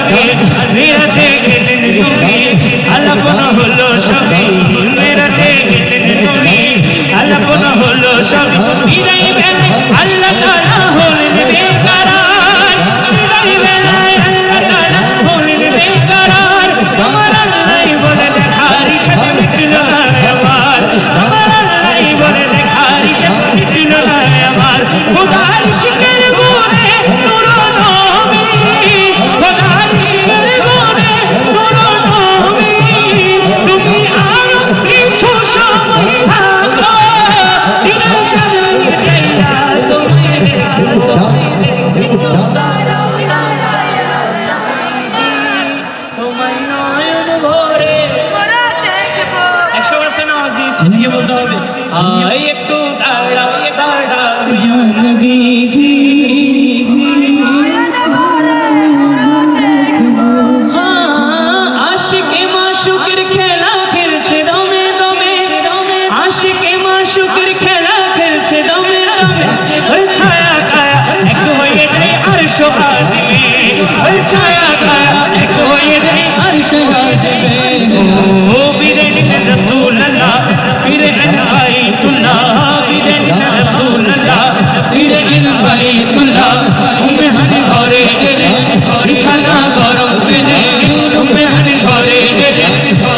করে মেরাজে গেলেন নবী আলাপন হলো সবই মেরাজে গেলেন নবী আলাপন হলো সবই বিদায় বেলায় আল্লাহ তাআলা হলেন বেকরার বিদায় বেলায় আল্লাহ তাআলা হলেন বেকরার আমার আল্লাহ বলে দেখারি সাথে মিটল না আমার আমার আল্লাহ বলে দেখারি সাথে মিটল না আমার খোদার শিকার বলে নূর নবী খোদার শিকার বলে নূর নবী তুমি আর কিছু সময় থাকো দিনের সামনে যাইয়া তুমি তোমায় নয়ন ভরে একশো বার আওয়াজ দিয়ে বলতে হবে আয় একটু দাঁড়াও দাঁড়াও নবীজি আশিকে মাশুকের খেলা খেলছে দমে দমে আশিকে মাশুকের খেলা খেলছে দমে দমে ওই ছায়া কায়া এক হয়ে যায় আরশ আজিমে ওই ছায়া কায়া এক হয়ে যায় আরশ আজিমে ও বিরেন রাসূলুল্লাহ বিরেন বাইতুল্লাহ বিরেন রাসূলুল্লাহ বিরেন বাইতুল্লাহ তুমি হানি ঘরে গেলে বিছানা গরম পেলে তুমি হানি ঘরে গেলে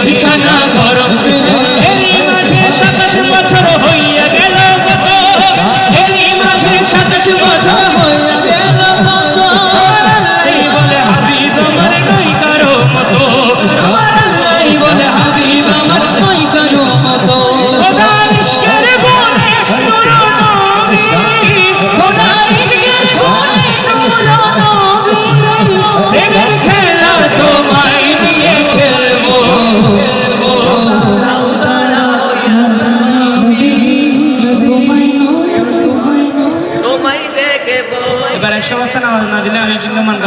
বিছানা গরম পেলে এরই মাঝে 27 বছর হইয়া গেল কত এরই মাঝে 27 বছর হইয়া গেল কত আল্লাহ বলে হাবিব আমার নই কারো মতো আমার আল্লাহ বলে হাবিব আমার নই কারো মতো খোদার ইশকের বলে নূর নবী খোদার ইশকের বলে নূর নবী প্রেমের খেলা তোমায় নিয়ে খেলবো তোমায় দেখবো এবার 100 বছর নামাজ না দিলে আমি কিন্তু মান